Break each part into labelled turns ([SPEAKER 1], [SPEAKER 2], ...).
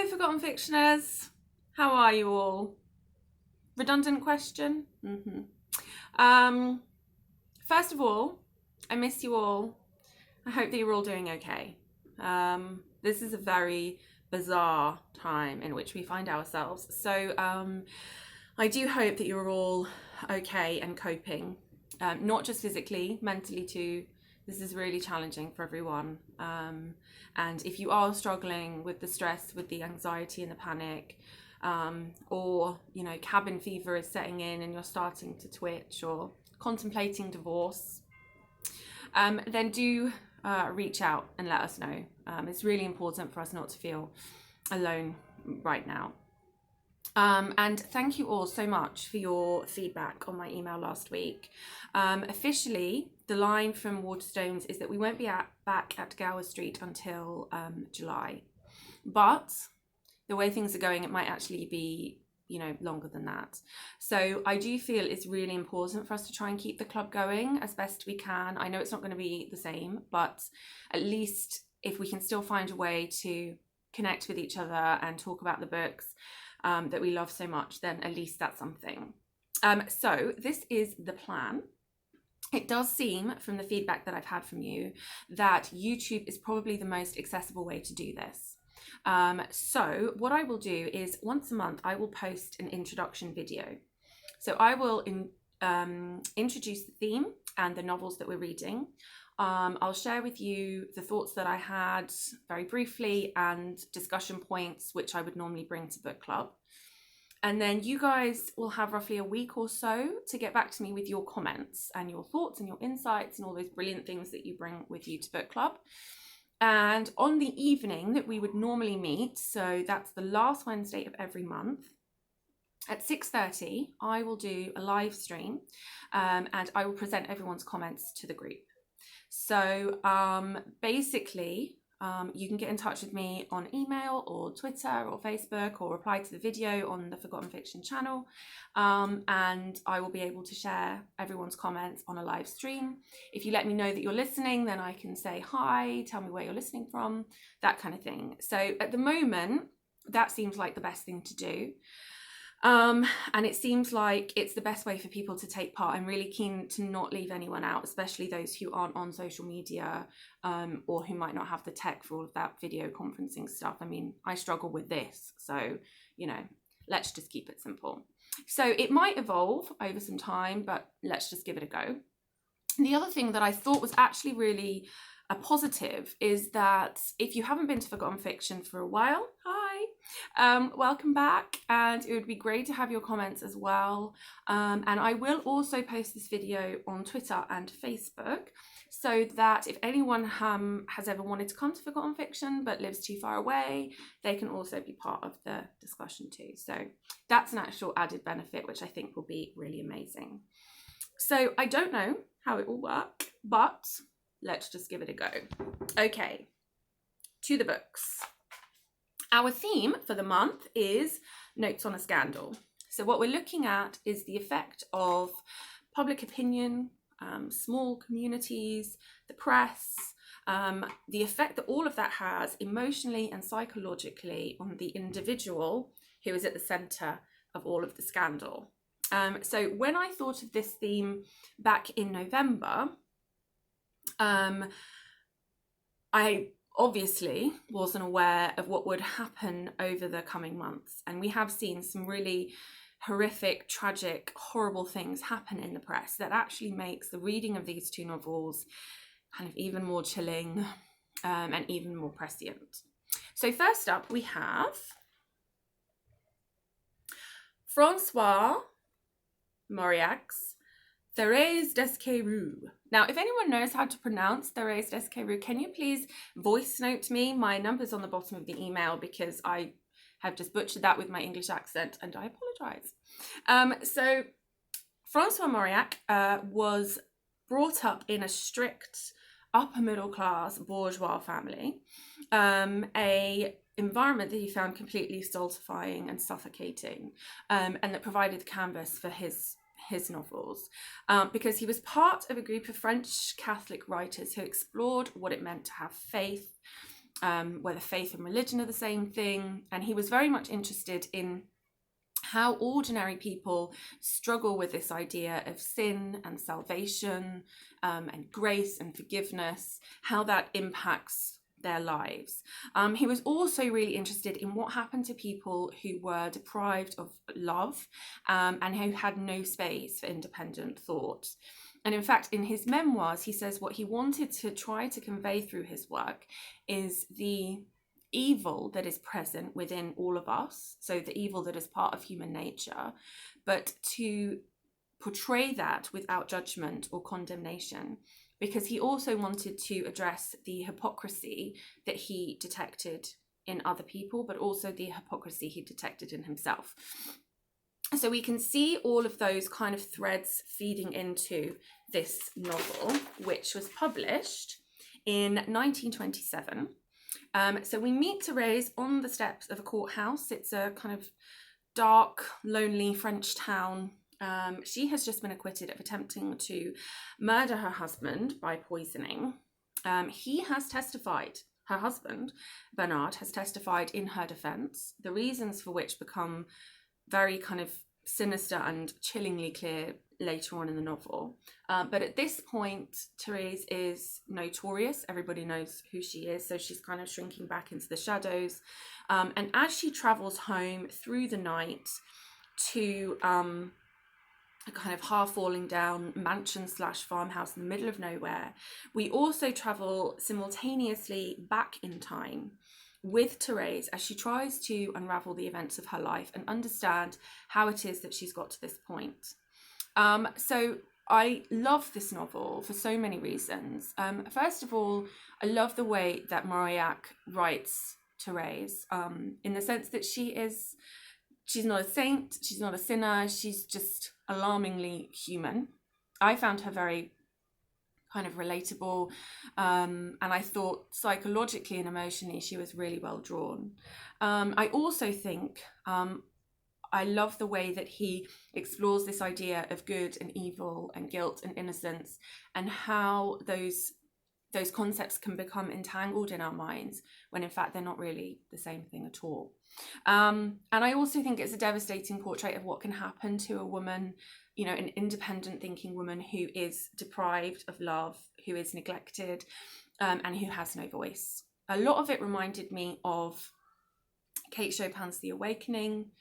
[SPEAKER 1] Hello, Forgotten Fictioners. How are you all? Redundant question? First of all, I miss you all. I hope that you're all doing okay. This is a very bizarre time in which we find ourselves. So I do hope that you're all okay and coping, not just physically, mentally too. This is really challenging for everyone. And if you are struggling with the stress, with the anxiety and the panic, or cabin fever is setting in and you're starting to twitch or contemplating divorce, then do reach out and let us know. It's really important for us not to feel alone right now. And thank you all so much for your feedback on my email last week. Officially, the line from Waterstones is that we won't be back at Gower Street until July. But the way things are going, it might actually be, longer than that. So I do feel it's really important for us to try and keep the club going as best we can. I know it's not going to be the same, but at least if we can still find a way to connect with each other and talk about the books that we love so much, then at least that's something. So this is the plan. It does seem from the feedback that I've had from you that YouTube is probably the most accessible way to do this. So what I will do is once a month, I will post an introduction video. So I will introduce the theme and the novels that we're reading. I'll share with you the thoughts that I had very briefly and discussion points, which I would normally bring to book club. And then you guys will have roughly a week or so to get back to me with your comments and your thoughts and your insights and all those brilliant things that you bring with you to book club. And on the evening that we would normally meet, so that's the last Wednesday of every month, at 6:30, I will do a live stream and I will present everyone's comments to the group. So basically, you can get in touch with me on email or Twitter or Facebook or reply to the video on the Forgotten Fiction channel. And I will be able to share everyone's comments on a live stream. If you let me know that you're listening, then I can say hi, tell me where you're listening from, that kind of thing. So at the moment, that seems like the best thing to do. And it seems like it's the best way for people to take part. I'm really keen to not leave anyone out, especially those who aren't on social media or who might not have the tech for all of that video conferencing stuff. I mean, I struggle with this. So, let's just keep it simple. So it might evolve over some time, but let's just give it a go. The other thing that I thought was actually really a positive is that if you haven't been to Forgotten Fiction for a while, hi, welcome back, and it would be great to have your comments as well. And I will also post this video on Twitter and Facebook so that if anyone has ever wanted to come to Forgotten Fiction but lives too far away, they can also be part of the discussion too. So that's an actual added benefit, which I think will be really amazing. So I don't know how it will work, but let's just give it a go. Okay, to the books. Our theme for the month is Notes on a Scandal. So what we're looking at is the effect of public opinion, small communities, the press, the effect that all of that has emotionally and psychologically on the individual who is at the centre of all of the scandal. So when I thought of this theme back in November, I obviously wasn't aware of what would happen over the coming months. And we have seen some really horrific, tragic, horrible things happen in the press that actually makes the reading of these two novels kind of even more chilling and even more prescient. So first up, we have Francois Mauriac's Thérèse d'Esquereux. Now, if anyone knows how to pronounce Thérèse d'Esquereux, can you please voice note me? My number's on the bottom of the email because I have just butchered that with my English accent and I apologise. So Francois Mauriac was brought up in a strict upper middle class bourgeois family, a environment that he found completely stultifying and suffocating, and that provided the canvas for his novels, because he was part of a group of French Catholic writers who explored what it meant to have faith, whether faith and religion are the same thing. And he was very much interested in how ordinary people struggle with this idea of sin and salvation, and grace and forgiveness, how that impacts their lives. He was also really interested in what happened to people who were deprived of love, and who had no space for independent thought. And in fact, in his memoirs, he says what he wanted to try to convey through his work is the evil that is present within all of us, so the evil that is part of human nature, but to portray that without judgment or condemnation, because he also wanted to address the hypocrisy that he detected in other people, but also the hypocrisy he detected in himself. So we can see all of those kind of threads feeding into this novel, which was published in 1927. So we meet Thérèse on the steps of a courthouse. It's a kind of dark, lonely French town. She has just been acquitted of attempting to murder her husband by poisoning. He has testified, her husband, Bernard, has testified in her defense, the reasons for which become very kind of sinister and chillingly clear later on in the novel. But at this point, Thérèse is notorious. Everybody knows who she is, so she's kind of shrinking back into the shadows. And as she travels home through the night to a kind of half falling down mansion / farmhouse in the middle of nowhere, we also travel simultaneously back in time with Thérèse as she tries to unravel the events of her life and understand how it is that she's got to this point. So I love this novel for so many reasons. First of all, I love the way that Mauriac writes Thérèse, in the sense that she's not a saint, she's not a sinner, she's just alarmingly human. I found her very kind of relatable, and I thought psychologically and emotionally she was really well drawn. I also think I love the way that he explores this idea of good and evil and guilt and innocence, and how those concepts can become entangled in our minds when in fact they're not really the same thing at all. And I also think it's a devastating portrait of what can happen to a woman, you know, an independent thinking woman who is deprived of love, who is neglected, and who has no voice. A lot of it reminded me of Kate Chopin's The Awakening,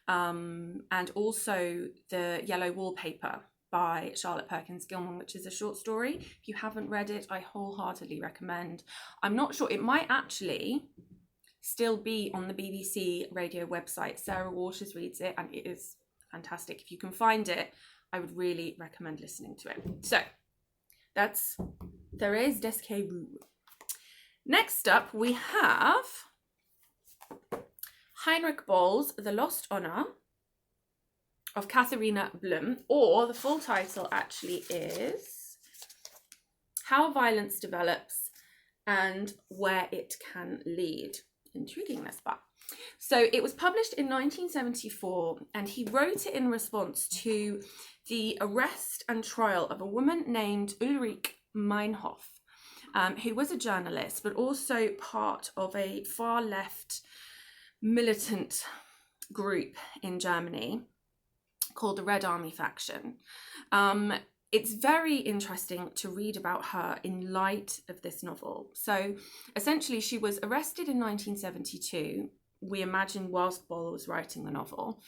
[SPEAKER 1] and also The Yellow Wallpaper by Charlotte Perkins Gilman, which is a short story. If you haven't read it, I wholeheartedly recommend. I'm not sure, it might actually still be on the BBC radio website. Sarah Waters reads it and it is fantastic. If you can find it, I would really recommend listening to it. So that's Thérèse d'Esquereux. Next up, we have Heinrich Boll's The Lost Honor of Katharina Blum, or the full title actually is How Violence Develops and Where It Can Lead. Intriguing, this book. So it was published in 1974, and he wrote it in response to the arrest and trial of a woman named Ulrike Meinhof, who was a journalist, but also part of a far left militant group in Germany called the Red Army faction. It's very interesting to read about her in light of this novel. So essentially she was arrested in 1972, we imagine whilst Boll was writing the novel.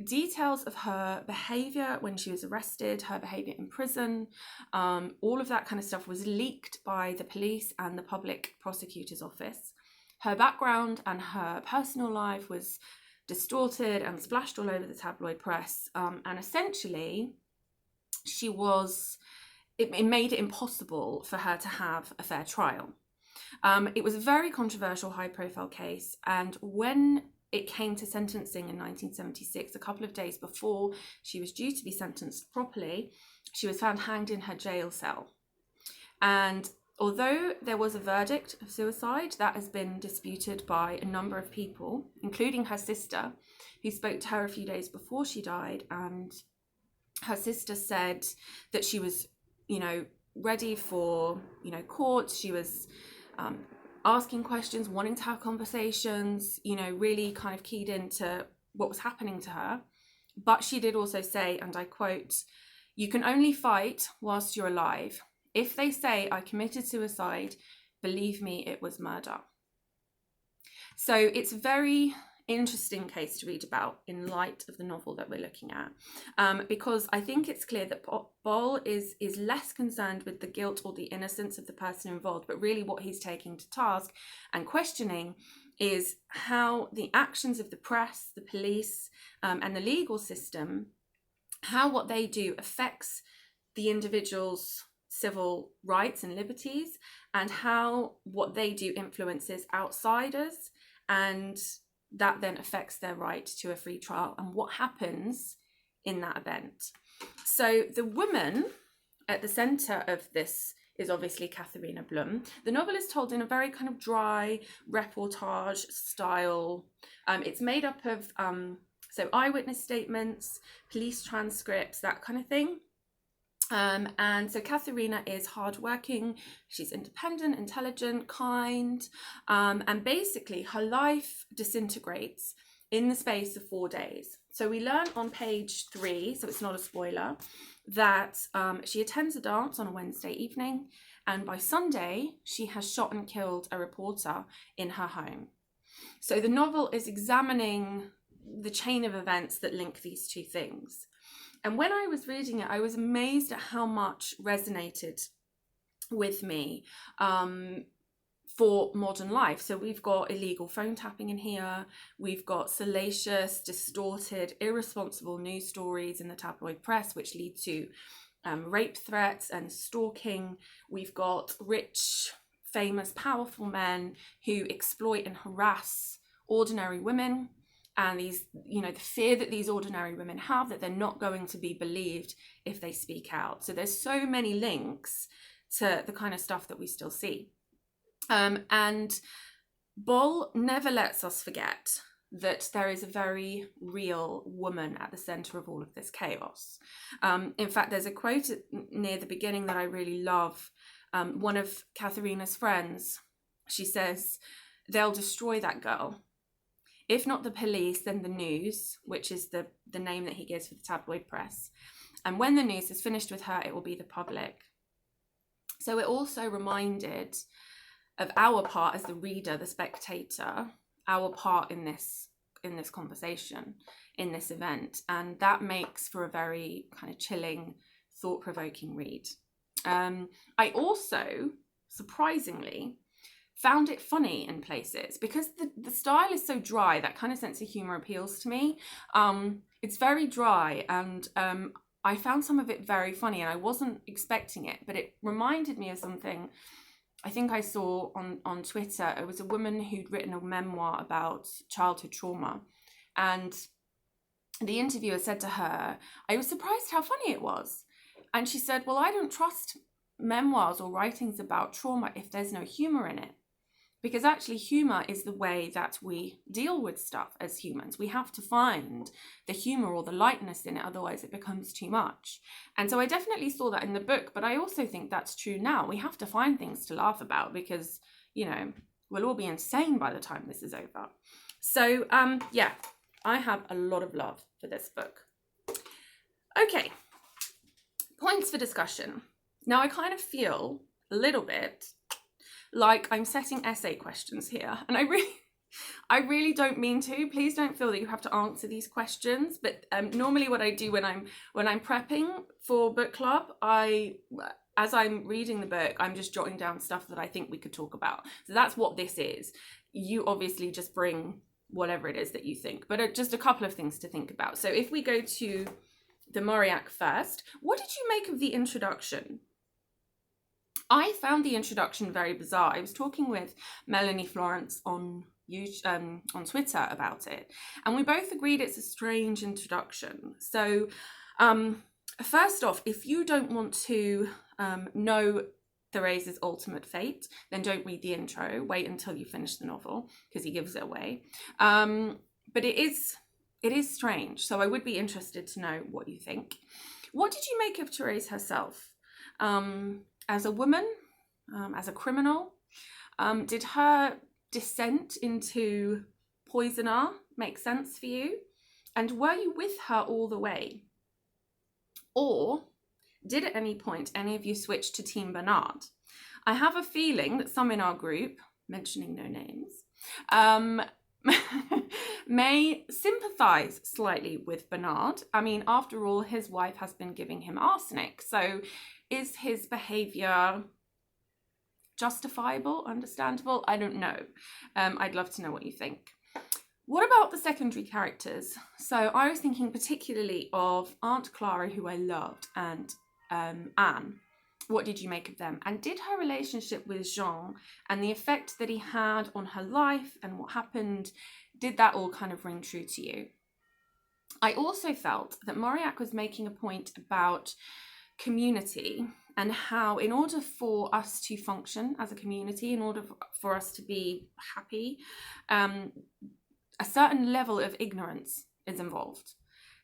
[SPEAKER 1] Details of her behaviour when she was arrested, her behaviour in prison, all of that kind of stuff was leaked by the police and the public prosecutor's office. Her background and her personal life was distorted and splashed all over the tabloid press, and essentially it made it impossible for her to have a fair trial. It was a very controversial, high-profile case, and when it came to sentencing in 1976, a couple of days before she was due to be sentenced properly, she was found hanged in her jail cell. And although there was a verdict of suicide, that has been disputed by a number of people, including her sister, who spoke to her a few days before she died, and her sister said that she was, ready for, court. She was asking questions, wanting to have conversations, you know, really kind of keyed into what was happening to her. But she did also say, and I quote, "You can only fight whilst you're alive. If they say I committed suicide, believe me, it was murder." So it's a very interesting case to read about in light of the novel that we're looking at, because I think it's clear that Bol is less concerned with the guilt or the innocence of the person involved, but really what he's taking to task and questioning is how the actions of the press, the police, and the legal system, how what they do affects the individual's civil rights and liberties, and how what they do influences outsiders, and that then affects their right to a free trial and what happens in that event. So the woman at the centre of this is obviously Katharina Blum. The novel is told in a very kind of dry reportage style. It's made up of so eyewitness statements, police transcripts, that kind of thing. And so Katharina is hardworking, she's independent, intelligent, kind, and basically her life disintegrates in the space of 4 days. So we learn on page 3, so it's not a spoiler, that she attends a dance on a Wednesday evening, and by Sunday she has shot and killed a reporter in her home. So the novel is examining the chain of events that link these two things. And when I was reading it, I was amazed at how much resonated with me for modern life. So we've got illegal phone tapping in here. We've got salacious, distorted, irresponsible news stories in the tabloid press, which lead to rape threats and stalking. We've got rich, famous, powerful men who exploit and harass ordinary women. And these, you know, the fear that these ordinary women have that they're not going to be believed if they speak out. So there's so many links to the kind of stuff that we still see. And Bol never lets us forget that there is a very real woman at the center of all of this chaos. In fact, there's a quote near the beginning that I really love. One of Katharina's friends, she says, "They'll destroy that girl. If not the police, then the news," which is the name that he gives for the tabloid press. "And when the news is finished with her, it will be the public." So we're also reminded of our part as the reader, the spectator, our part in this conversation, in this event. And that makes for a very kind of chilling, thought-provoking read. I also, surprisingly, found it funny in places because the style is so dry. That kind of sense of humor appeals to me. It's very dry, and I found some of it very funny, and I wasn't expecting it, but it reminded me of something I think I saw on Twitter. It was a woman who'd written a memoir about childhood trauma, and the interviewer said to her, "I was surprised how funny it was." And she said, "Well, I don't trust memoirs or writings about trauma if there's no humor in it. Because actually humor is the way that we deal with stuff as humans. We have to find the humor or the lightness in it, otherwise it becomes too much." And so I definitely saw that in the book, but I also think that's true now. We have to find things to laugh about because, you know, we'll all be insane by the time this is over. So, yeah, I have a lot of love for this book. Okay, points for discussion. Now, I kind of feel a little bit like I'm setting essay questions here, and I really don't mean to. Please don't feel that you have to answer these questions. But normally, what I do when I'm prepping for book club, as I'm reading the book, I'm just jotting down stuff that I think we could talk about. So that's what this is. You obviously just bring whatever it is that you think, but just a couple of things to think about. So if we go to the Mauriac first, what did you make of the introduction? I found the introduction very bizarre. I was talking with Melanie Florence on Twitter about it, and we both agreed it's a strange introduction. So first off, if you don't want to know Therese's ultimate fate, then don't read the intro. Wait until you finish the novel, because he gives it away. But it is strange, so I would be interested to know what you think. What did you make of Therese herself? As a woman, as a criminal, Did her descent into poisoner make sense for you? And were you with her all the way? Or did at any point any of you switch to Team Bernard? I have a feeling that some in our group, mentioning no names, may sympathise slightly with Bernard. I mean, after all, his wife has been giving him arsenic. So is his behaviour justifiable, understandable? I don't know. I'd love to know what you think. What about the secondary characters? So I was thinking particularly of Aunt Clara, who I loved, and Anne. What did you make of them? And did her relationship with Jean and the effect that he had on her life and what happened, did that all kind of ring true to you? I also felt that Mauriac was making a point about community and how in order for us to function as a community, in order for us to be happy, a certain level of ignorance is involved.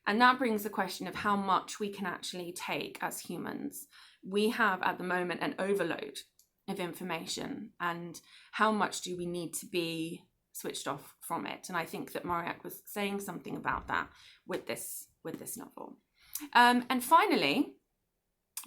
[SPEAKER 1] And that brings the question of how much we can actually take as humans. We have at the moment an overload of information, and how much do we need to be switched off from it? And I think that Mauriac was saying something about that with this novel. And finally,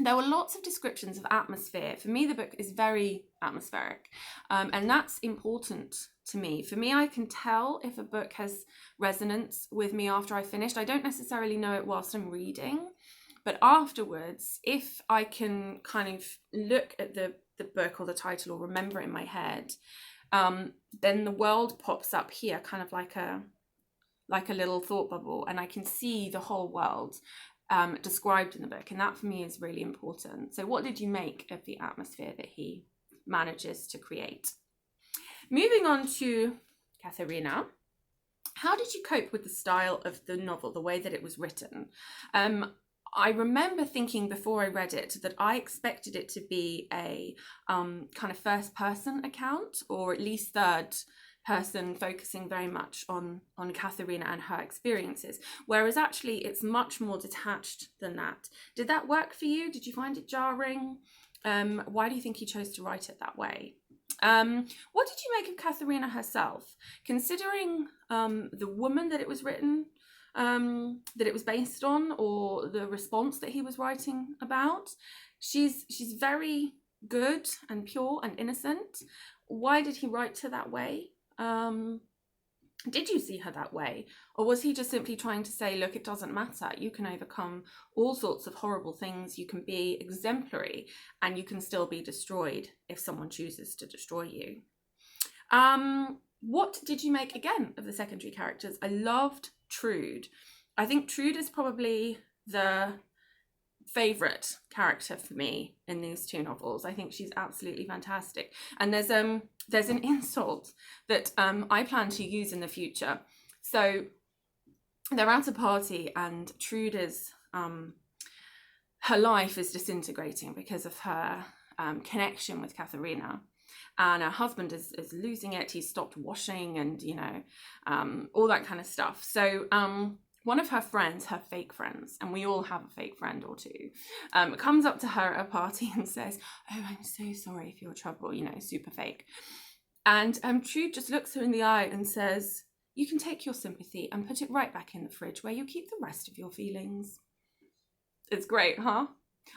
[SPEAKER 1] there were lots of descriptions of atmosphere. For me, the book is very atmospheric, and that's important to me. For me, I can tell if a book has resonance with me after I finished. I don't necessarily know it whilst I'm reading, but afterwards, if I can kind of look at the book or the title or remember it in my head, then the world pops up here, kind of like a little thought bubble, and I can see the whole world described in the book, and that for me is really important. So what did you make of the atmosphere that he manages to create? Moving on to Katharina, how did you cope with the style of the novel, the way that it was written? I remember thinking before I read it that I expected it to be a kind of first person account, or at least third person, focusing very much on Katharina and her experiences, whereas actually it's much more detached than that. Did that work for you? Did you find it jarring? Why do you think you chose to write it that way? What did you make of Katharina herself, considering the woman that it was written, that it was based on, or the response that he was writing about? She's very good and pure and innocent. Why did he write her that way? Did you see her that way? Or was he just simply trying to say, look, it doesn't matter. You can overcome all sorts of horrible things. You can be exemplary and you can still be destroyed if someone chooses to destroy you. What did you make, again, of the secondary characters? I loved Trude. I think Trude is probably the favourite character for me in these two novels. I think she's absolutely fantastic. And there's an insult that I plan to use in the future. So they're at a party and Trude is, her life is disintegrating because of her connection with Katharina. And her husband is losing it. He's stopped washing and, all that kind of stuff. So one of her friends, her fake friends, and we all have a fake friend or two, comes up to her at a party and says, oh, I'm so sorry for your trouble, super fake. And Trude just looks her in the eye and says, you can take your sympathy and put it right back in the fridge where you keep the rest of your feelings. It's great, huh?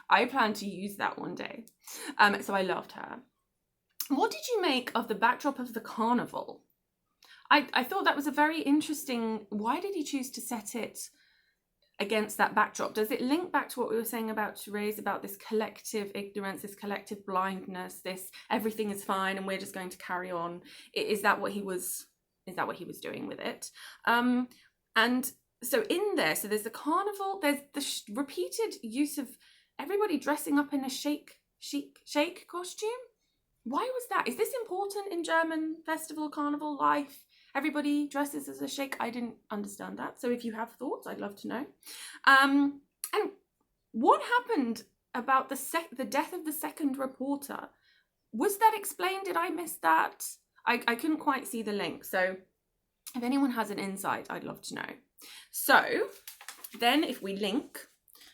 [SPEAKER 1] I plan to use that one day. So I loved her. What did you make of the backdrop of the carnival? I thought that was a very interesting. Why did he choose to set it against that backdrop? Does it link back to what we were saying about Therese, about this collective ignorance, this collective blindness, this everything is fine and we're just going to carry on? Is that what he was doing with it? And so in there, so there's the carnival, there's the repeated use of everybody dressing up in a sheik costume. Why was that? Is this important in German festival carnival life? Everybody dresses as a sheik. I didn't understand that. So if you have thoughts, I'd love to know. And what happened about the death of the second reporter? Was that explained? Did I miss that? I couldn't quite see the link. So if anyone has an insight, I'd love to know. So then if we link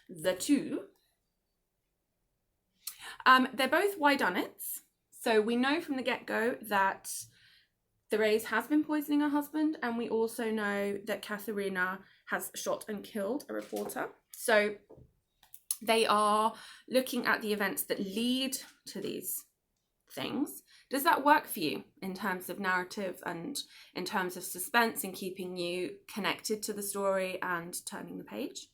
[SPEAKER 1] the two, they're both Whydonites. So we know from the get-go that Therese has been poisoning her husband, and we also know that Katharina has shot and killed a reporter. So they are looking at the events that lead to these things. Does that work for you in terms of narrative and in terms of suspense and keeping you connected to the story and turning the page?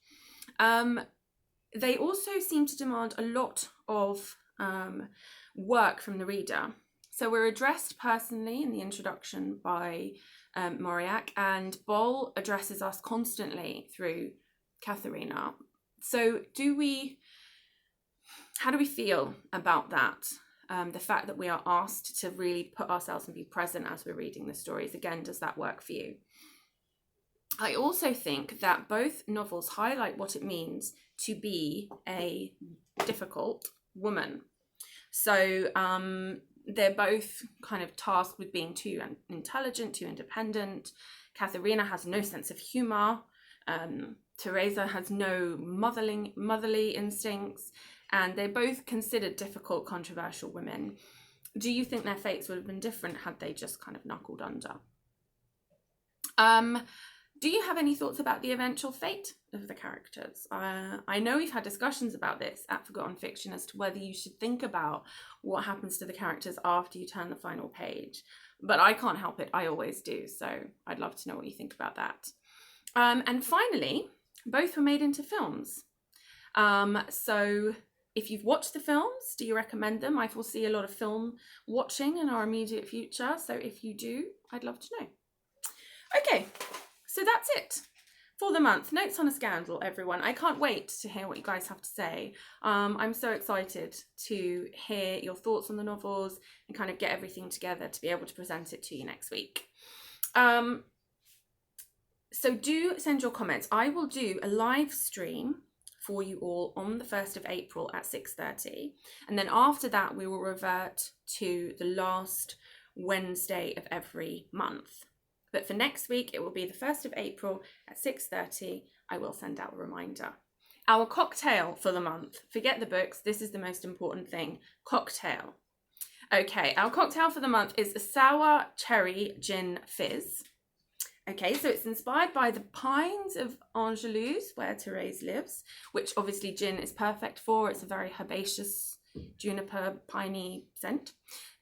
[SPEAKER 1] They also seem to demand a lot of work from the reader. So we're addressed personally in the introduction by Mauriac, and Boll addresses us constantly through Katharina. So how do we feel about that? The fact that we are asked to really put ourselves and be present as we're reading the stories. Again, does that work for you? I also think that both novels highlight what it means to be a difficult woman. So they're both kind of tasked with being too intelligent, too independent. Katharina has no sense of humour. Teresa has no motherly instincts. And they're both considered difficult, controversial women. Do you think their fates would have been different had they just kind of knuckled under? Do you have any thoughts about the eventual fate of the characters? I know we've had discussions about this at Forgotten Fiction as to whether you should think about what happens to the characters after you turn the final page. But I can't help it. I always do. So I'd love to know what you think about that. And finally, both were made into films. So if you've watched the films, do you recommend them? I foresee a lot of film watching in our immediate future. So if you do, I'd love to know. Okay, so that's it for the month. Notes on a Scandal, everyone. I can't wait to hear what you guys have to say. I'm so excited to hear your thoughts on the novels and kind of get everything together to be able to present it to you next week. So do send your comments. I will do a live stream for you all on the 1st of April at 6:30. And then after that, we will revert to the last Wednesday of every month. But for next week, it will be the 1st of April at 6:30. I will send out a reminder. Our cocktail for the month. Forget the books. This is the most important thing. Cocktail. Okay, our cocktail for the month is a sour cherry gin fizz. Okay, so it's inspired by the pines of Angelus, where Therese lives, which obviously gin is perfect for. It's a very herbaceous, juniper, piney scent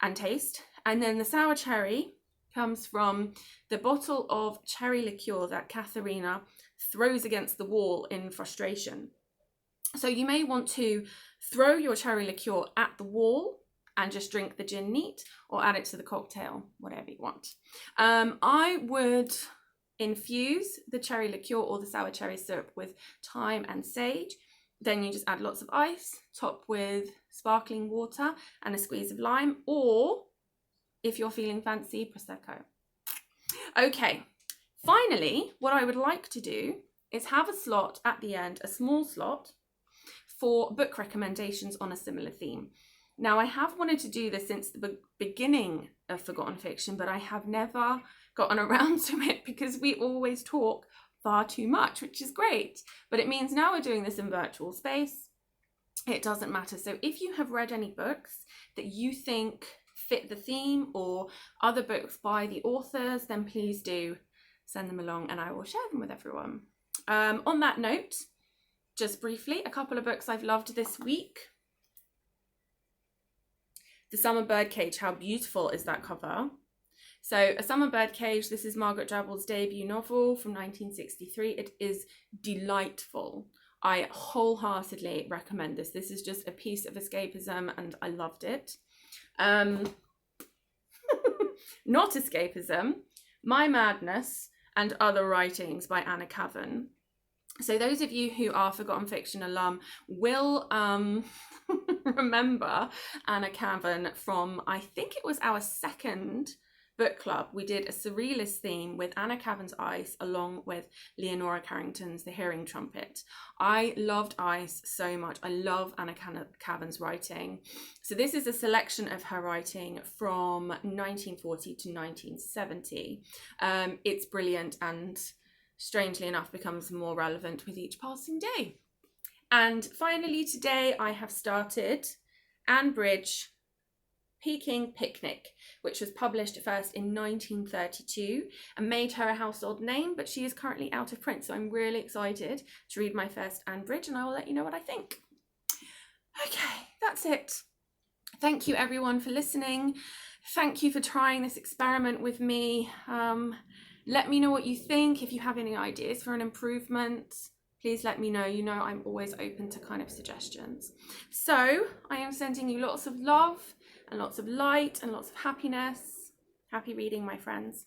[SPEAKER 1] and taste. And then the sour cherry comes from the bottle of cherry liqueur that Katharina throws against the wall in frustration. So you may want to throw your cherry liqueur at the wall and just drink the gin neat, or add it to the cocktail, whatever you want. I would infuse the cherry liqueur or the sour cherry syrup with thyme and sage. Then you just add lots of ice, top with sparkling water and a squeeze of lime, or if you're feeling fancy, Prosecco. Okay, finally, what I would like to do is have a slot at the end, a small slot, for book recommendations on a similar theme. Now, I have wanted to do this since the beginning of Forgotten Fiction, but I have never gotten around to it because we always talk far too much, which is great. But it means now we're doing this in virtual space. It doesn't matter. So if you have read any books that you think fit the theme or other books by the authors, then please do send them along and I will share them with everyone. On that note, just briefly, a couple of books I've loved this week. The Summer Birdcage, how beautiful is that cover? So A Summer Birdcage, this is Margaret Drabble's debut novel from 1963. It is delightful. I wholeheartedly recommend this. This is just a piece of escapism and I loved it. Not escapism, My Madness and Other Writings by Anna Kavan. So those of you who are Forgotten Fiction alum will remember Anna Kavan from, I think it was our second book club. We did a surrealist theme with Anna Kavan's Ice along with Leonora Carrington's The Hearing Trumpet. I loved Ice so much. I love Anna Kavan's writing. So this is a selection of her writing from 1940 to 1970. It's brilliant and strangely enough becomes more relevant with each passing day. And finally today I have started Anne Bridge, Peking Picnic, which was published first in 1932 and made her a household name, but she is currently out of print. So I'm really excited to read my first Anne Bridge, and I will let you know what I think. Okay, that's it. Thank you everyone for listening. Thank you for trying this experiment with me. Let me know what you think. If you have any ideas for an improvement, please let me know. You know I'm always open to kind of suggestions. So I am sending you lots of love and lots of light and lots of happiness. Happy reading, my friends.